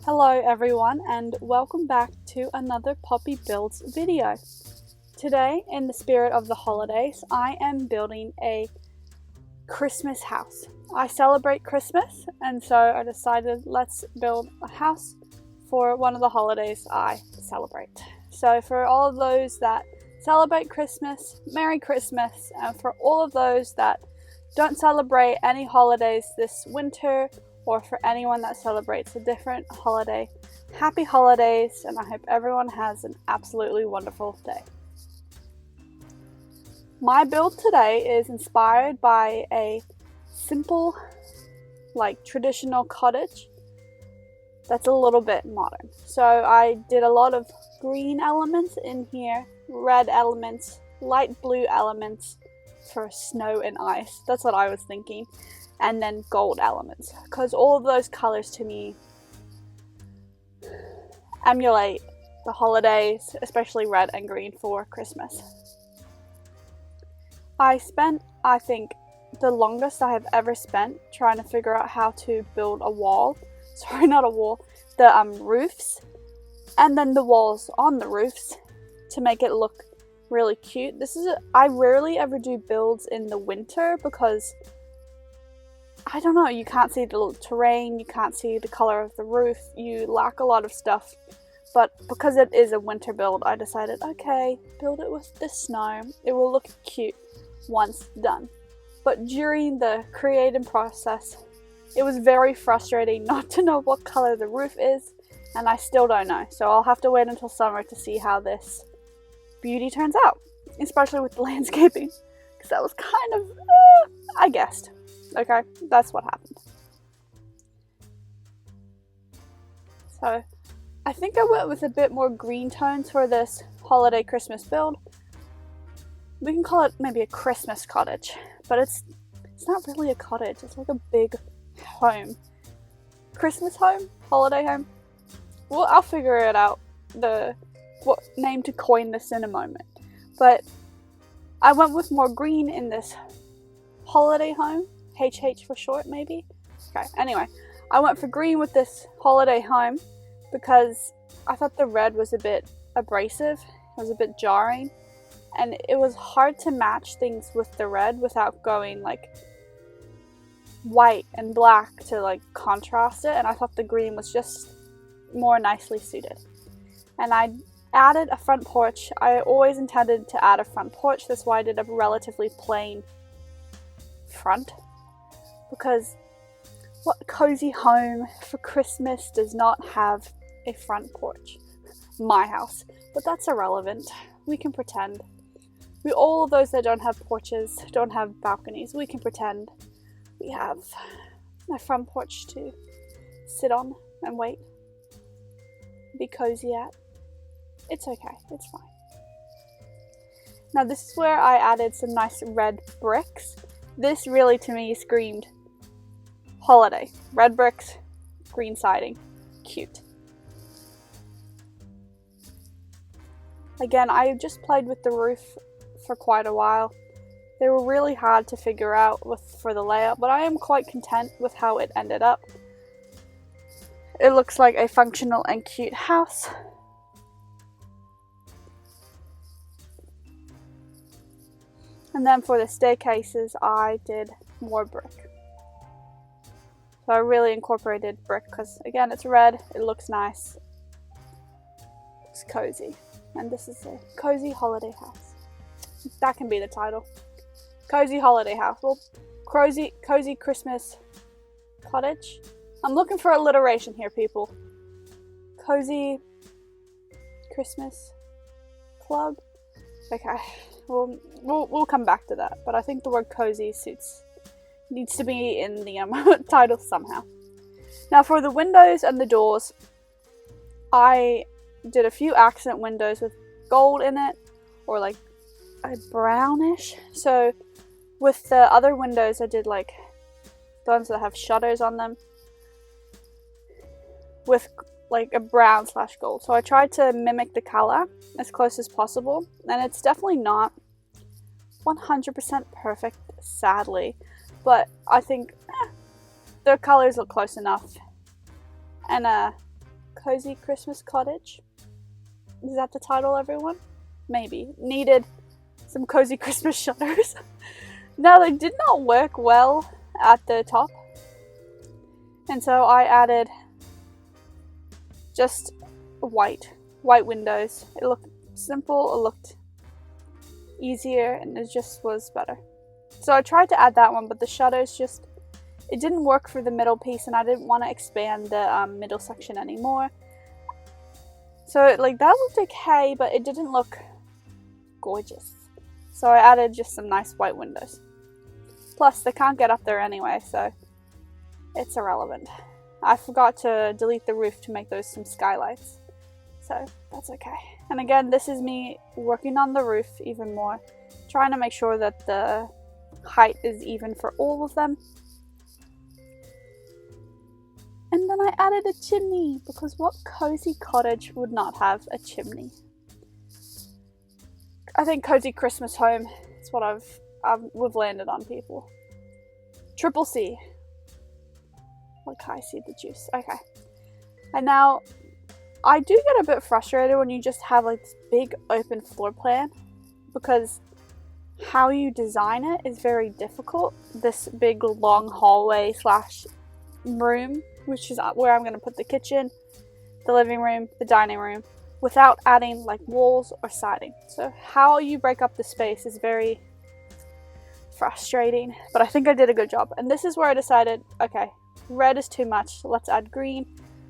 Hello everyone and welcome back to another Poppy Builds video. Today, in the spirit of the holidays, I am building a Christmas house. I celebrate Christmas and so I decided let's build a house for one of the holidays I celebrate. So for all of those that celebrate Christmas, Merry Christmas, and for all of those that don't celebrate any holidays this winter, or for anyone that celebrates a different holiday, happy holidays, and I hope everyone has an absolutely wonderful day. My build today is inspired by a simple, traditional cottage that's a little bit modern. So I did a lot of green elements in here, red elements, light blue elements for snow and ice. That's what I was thinking. And then gold elements, because all of those colors to me emulate the holidays, especially red and green for Christmas. I spent, I think, the longest I have ever spent trying to figure out how to build a wall. Sorry, not a wall. The roofs, and then the walls on the roofs to make it look really cute. I rarely ever do builds in the winter because I don't know, you can't see the terrain, you can't see the color of the roof, you lack a lot of stuff. But because it is a winter build, I decided, okay, build it with the snow. It will look cute once done. But during the creating process, it was very frustrating not to know what color the roof is, and I still don't know. So I'll have to wait until summer to see how this beauty turns out, especially with the landscaping, because that was kind of, I guessed. Okay, that's what happened. So I think I went with a bit more green tones for this holiday Christmas build. We can call it maybe a Christmas cottage, but it's not really a cottage. It's like a big home. Christmas home? Holiday home? Well, I'll figure it out, what name to coin this in a moment. But I went with more green in this holiday home. HH for short, maybe? Okay, anyway, I went for green with this holiday home because I thought the red was a bit abrasive, it was a bit jarring, and it was hard to match things with the red without going white and black to contrast it, and I thought the green was just more nicely suited. And I added a front porch. I always intended to add a front porch, that's why I did a relatively plain front. Because what cozy home for Christmas does not have a front porch? My house. But that's irrelevant. We can pretend. All of those that don't have porches, don't have balconies, we can pretend we have a front porch to sit on and wait. Be cozy at. It's okay. It's fine. Now this is where I added some nice red bricks. This really to me screamed holiday. Red bricks, green siding. Cute. Again, I just played with the roof for quite a while. They were really hard to figure out for the layout, but I am quite content with how it ended up. It looks like a functional and cute house. And then for the staircases, I did more brick. So I really incorporated brick because, again, it's red, it looks nice, it's cozy. And this is a cozy holiday house. That can be the title. Cozy holiday house. Well, cozy Christmas cottage. I'm looking for alliteration here, people. Cozy Christmas club. Okay, we'll come back to that. But I think the word cozy needs to be in the title somehow. Now for the windows and the doors, I did a few accent windows with gold in it, or a brownish. So with the other windows, I did the ones that have shutters on them with a brown / gold. So I tried to mimic the color as close as possible, and it's definitely not 100% perfect, sadly, but I think the colors look close enough, and Cozy Christmas Cottage. Is that the title, everyone? Maybe. Needed some cozy Christmas shutters. Now, they did not work well at the top, and so I added just white windows. It looked simple, it looked easier, and it just was better. So I tried to add that one, but the shutters just, it didn't work for the middle piece, and I didn't want to expand the middle section anymore. So like that looked okay, but it didn't look gorgeous. So I added just some nice white windows. Plus, they can't get up there anyway, so it's irrelevant. I forgot to delete the roof to make those some skylights, so that's okay. And again, this is me working on the roof even more, trying to make sure that the height is even for all of them. And then I added a chimney, because what cozy cottage would not have a chimney? I think cozy Christmas home is what we've landed on, people. Triple C. Like I see the juice. Okay. And now, I do get a bit frustrated when you just have like this big open floor plan, because how you design it is very difficult. This big long hallway slash room, which is where I'm going to put the kitchen, the living room, the dining room, without adding like walls or siding. So how you break up the space is very frustrating, but I think I did a good job. And this is where I decided, okay, red is too much, let's add green.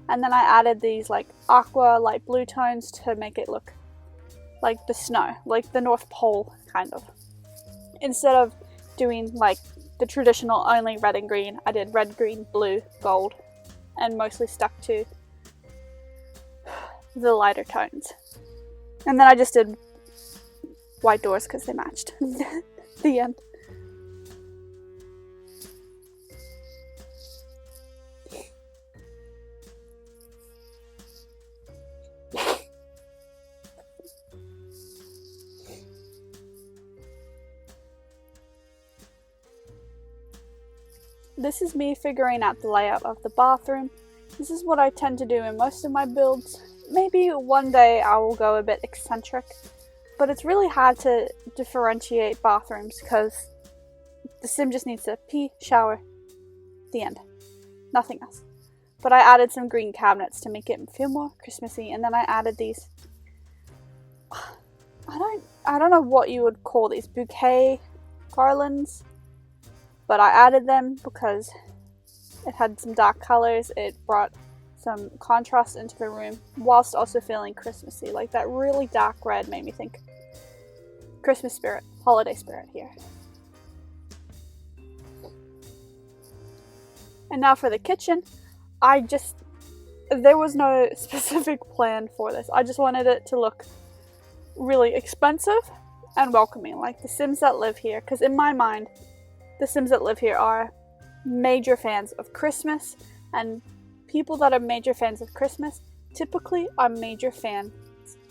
And then I added these like aqua light blue tones to make it look like the snow, like the North Pole kind of. Instead of doing like the traditional only red and green, I did red, green, blue, gold, and mostly stuck to the lighter tones. And then I just did white doors because they matched. The end. This is me figuring out the layout of the bathroom. This is what I tend to do in most of my builds. Maybe one day I will go a bit eccentric, but it's really hard to differentiate bathrooms because the sim just needs to pee, shower, the end. Nothing else. But I added some green cabinets to make it feel more Christmassy, and then I added these, I don't know what you would call these, bouquet garlands, but I added them because it had some dark colors. It brought some contrast into the room whilst also feeling Christmassy. Like that really dark red made me think Christmas spirit, holiday spirit here. And now for the kitchen, there was no specific plan for this. I just wanted it to look really expensive and welcoming, like the Sims that live here. Because in my mind, the Sims that live here are major fans of Christmas, and people that are major fans of Christmas typically are major fans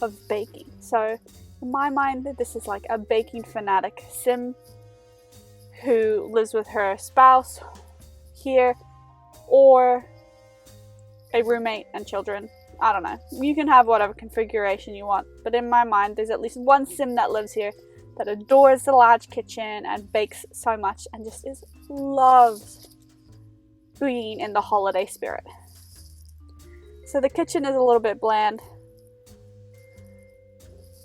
of baking. So in my mind, this is like a baking fanatic Sim who lives with her spouse here, or a roommate and children. I don't know. You can have whatever configuration you want, but in my mind, there's at least one Sim that lives here that adores the large kitchen and bakes so much and just loves being in the holiday spirit. So the kitchen is a little bit bland,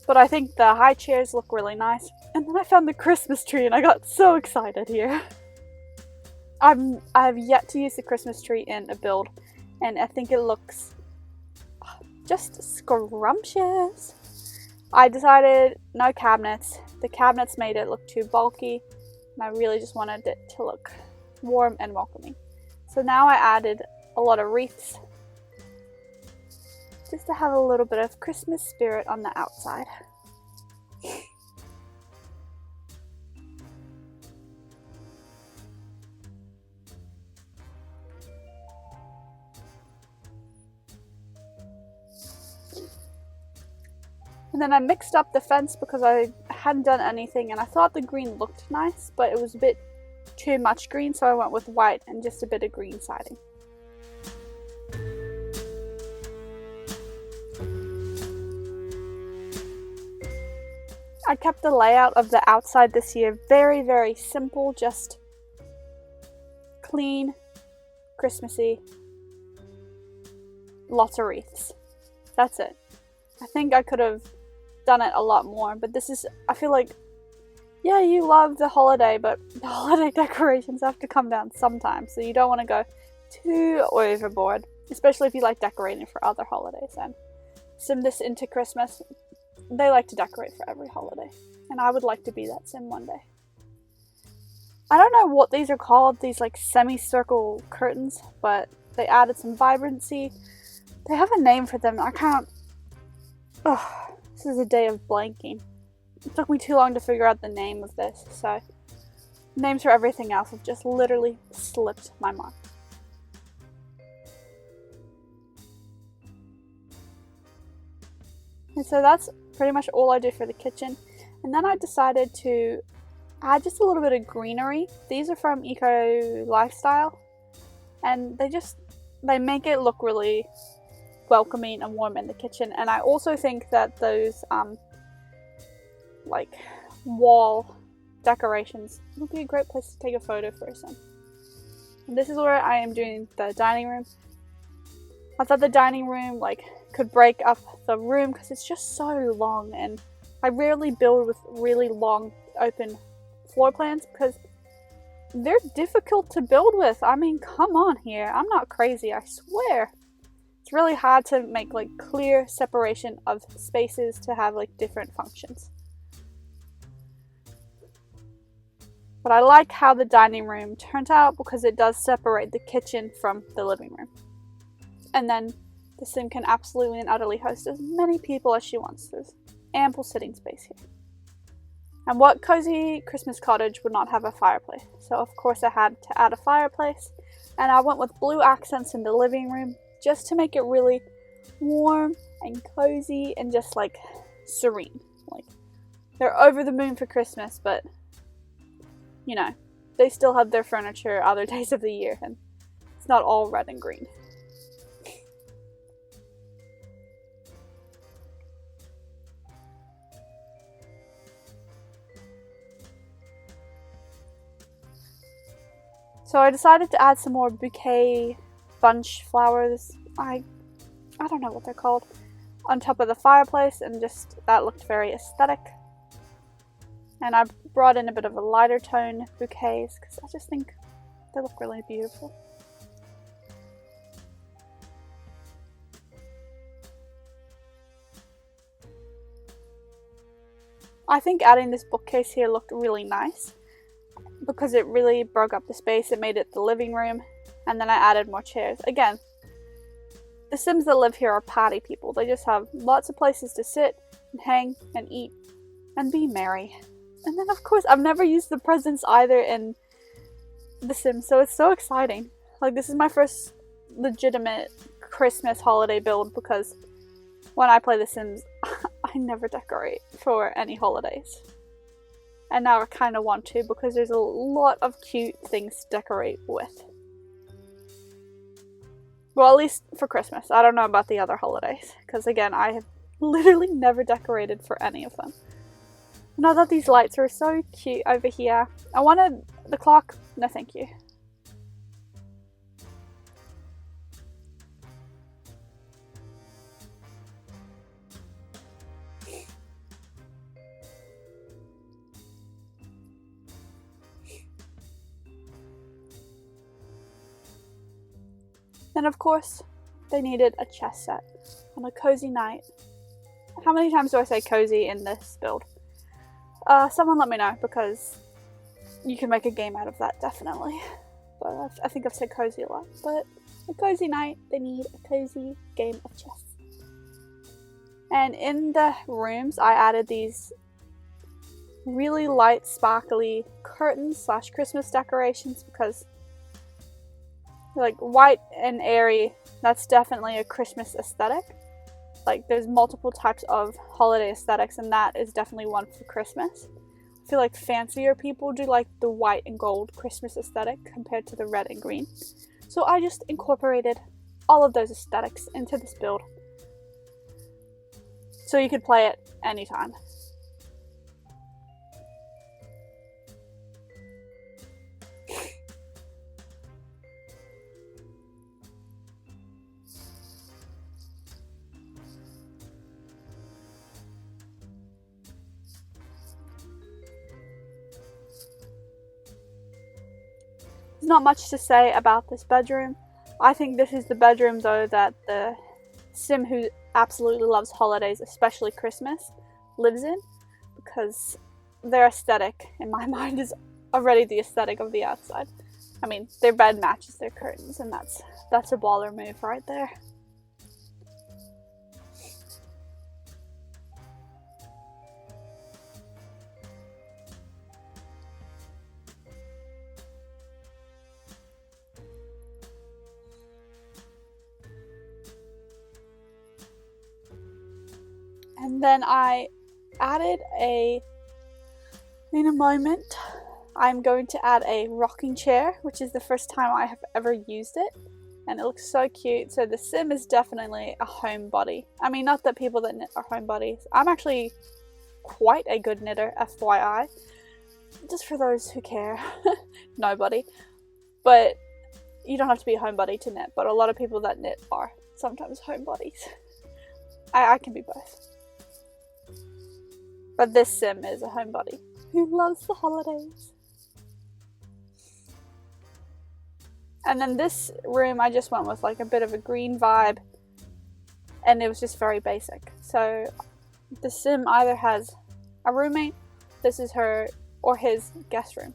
but I think the high chairs look really nice. And then I found the Christmas tree and I got so excited here. I've yet to use the Christmas tree in a build, and I think it looks just scrumptious. I decided no cabinets. The cabinets made it look too bulky, and I really just wanted it to look warm and welcoming. So now I added a lot of wreaths just to have a little bit of Christmas spirit on the outside. And then I mixed up the fence because I hadn't done anything, and I thought the green looked nice, but it was a bit too much green, so I went with white and just a bit of green siding. I kept the layout of the outside this year very, very simple, just clean, Christmassy, lots of wreaths. That's it. I think I could have done it a lot more, but this is, I feel like, yeah, you love the holiday, but the holiday decorations have to come down sometimes, so you don't want to go too overboard, especially if you like decorating for other holidays. And sim this into Christmas, they like to decorate for every holiday, and I would like to be that sim one day. I don't know what these are called, these like semicircle curtains, but they added some vibrancy. They have a name for them. I can't. Ugh, this is a day of blanking. It took me too long to figure out the name of this, so names for everything else have just literally slipped my mind. And so that's pretty much all I did for the kitchen. And then I decided to add just a little bit of greenery. These are from Eco Lifestyle, and they make it look really welcoming and warm in the kitchen. And I also think that those like wall decorations would be a great place to take a photo for a sim. And this is where I am doing the dining room. I thought the dining room could break up the room because it's just so long, and I rarely build with really long open floor plans because they're difficult to build with. I mean, come on here. I'm not crazy, I swear. It's really hard to make clear separation of spaces to have different functions. But I like how the dining room turned out because it does separate the kitchen from the living room. And then the sim can absolutely and utterly host as many people as she wants. There's ample sitting space here. And what cozy Christmas cottage would not have a fireplace? So of course I had to add a fireplace, and I went with blue accents in the living room just to make it really warm and cozy and just serene. They're over the moon for Christmas, but you know, they still have their furniture other days of the year, and it's not all red and green. So I decided to add some more bouquet bunch flowers, I don't know what they're called, on top of the fireplace, and just that looked very aesthetic. And I brought in a bit of a lighter tone bouquets because I just think they look really beautiful. I think adding this bookcase here looked really nice because it really broke up the space. It made it the living room, and then I added more chairs. Again, the Sims that live here are party people. They just have lots of places to sit and hang and eat and be merry. And then of course, I've never used the presents either in The Sims, so it's so exciting. This is my first legitimate Christmas holiday build because when I play The Sims, I never decorate for any holidays. And now I kind of want to because there's a lot of cute things to decorate with. Well, at least for Christmas. I don't know about the other holidays because again, I have literally never decorated for any of them. And I thought these lights were so cute over here. I wanted the clock. No, thank you. Then of course, they needed a chess set on a cozy night. How many times do I say cozy in this build? Someone let me know because you can make a game out of that, definitely. But I think I've said cozy a lot. But a cozy night, they need a cozy game of chess. And in the rooms, I added these really light, sparkly curtains / Christmas decorations because white and airy, that's definitely a Christmas aesthetic. There's multiple types of holiday aesthetics, and that is definitely one for Christmas. I feel like fancier people do the white and gold Christmas aesthetic compared to the red and green. So I just incorporated all of those aesthetics into this build so you could play it anytime. There's not much to say about this bedroom. I think this is the bedroom though that the sim who absolutely loves holidays, especially Christmas, lives in, because their aesthetic in my mind is already the aesthetic of the outside. I mean, their bed matches their curtains, and that's a baller move right there. And then I added in a moment, I'm going to add a rocking chair, which is the first time I have ever used it. And it looks so cute. So the sim is definitely a homebody. I mean, not that people that knit are homebodies. I'm actually quite a good knitter, FYI. Just for those who care. Nobody. But you don't have to be a homebody to knit. But a lot of people that knit are sometimes homebodies. I can be both. But this sim is a homebody who loves the holidays. And then this room, I just went with like a bit of a green vibe, and it was just very basic. So the sim either has a roommate, this is her or his guest room.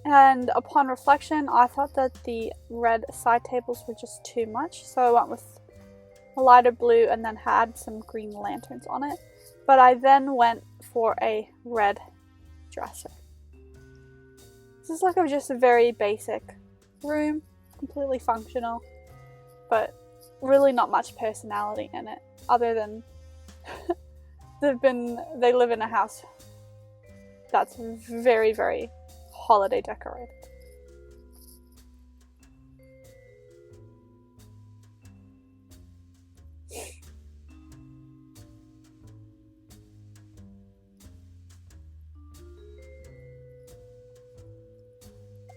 And upon reflection, I thought that the red side tables were just too much, so I went with a lighter blue and then had some green lanterns on it. But I then went for a red dresser. This is like just a very basic room, completely functional, but really not much personality in it, other than they live in a house that's very, very holiday decorated.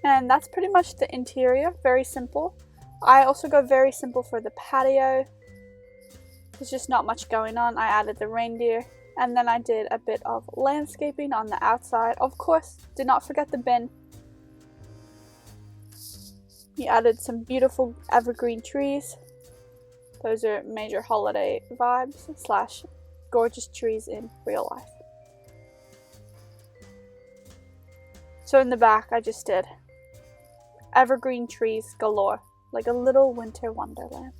And that's pretty much the interior, very simple. I also go very simple for the patio. There's just not much going on. I added the reindeer, and then I did a bit of landscaping on the outside. Of course, did not forget the bin. We added some beautiful evergreen trees. Those are major holiday vibes / gorgeous trees in real life. So in the back, I just did evergreen trees galore, like a little winter wonderland.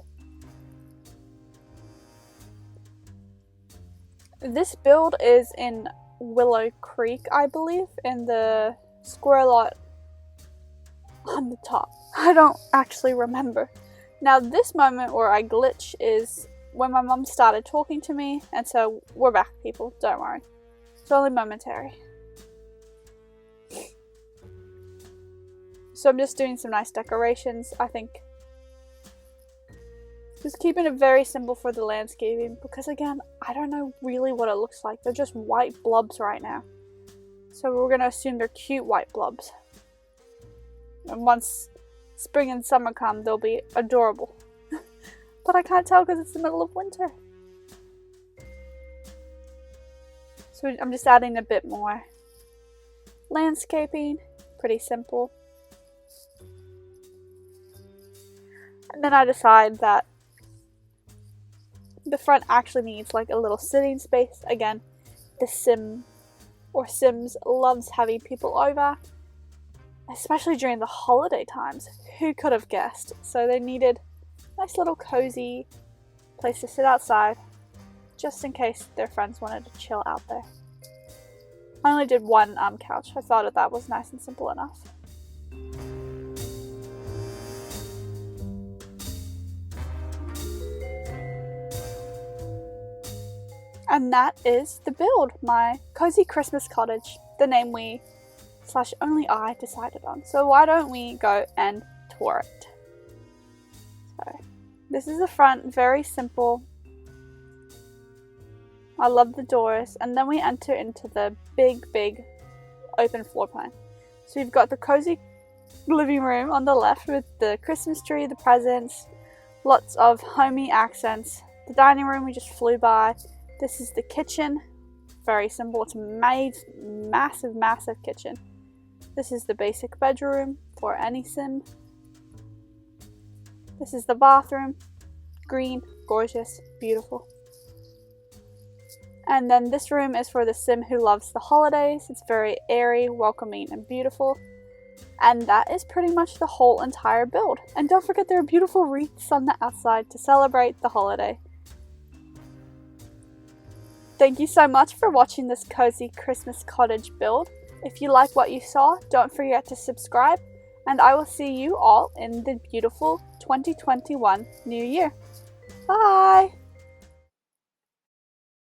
This build is in Willow Creek, I believe, in the square lot on the top. I don't actually remember. Now this moment where I glitch is when my mum started talking to me, and so we're back, people, don't worry. It's only momentary. So I'm just doing some nice decorations, I think. Just keeping it very simple for the landscaping, because again, I don't know really what it looks like. They're just white blobs right now. So we're going to assume they're cute white blobs. And once spring and summer come, they'll be adorable. But I can't tell because it's the middle of winter. So I'm just adding a bit more landscaping, pretty simple. And then I decide that the front actually needs like a little sitting space. Again, the Sims loves having people over, especially during the holiday times. Who could have guessed? So they needed a nice little cozy place to sit outside, just in case their friends wanted to chill out there. I only did one couch. I thought that was nice and simple enough. And that is the build, my cozy Christmas cottage, the name we / only I decided on. So why don't we go and tour it? So this is the front, very simple. I love the doors, and then we enter into the big open floor plan. So you've got the cozy living room on the left with the Christmas tree, the presents, lots of homey accents. The dining room we just flew by. This is the kitchen, very simple. It's made massive kitchen. This is the basic bedroom for any sim. This is the bathroom, green, gorgeous, beautiful. And then this room is for the sim who loves the holidays. It's very airy, welcoming, and beautiful. And that is pretty much the whole entire build. And don't forget there are beautiful wreaths on the outside to celebrate the holiday. Thank you so much for watching this cozy Christmas cottage build. If you like what you saw, don't forget to subscribe, and I will see you all in the beautiful 2021 New Year. Bye!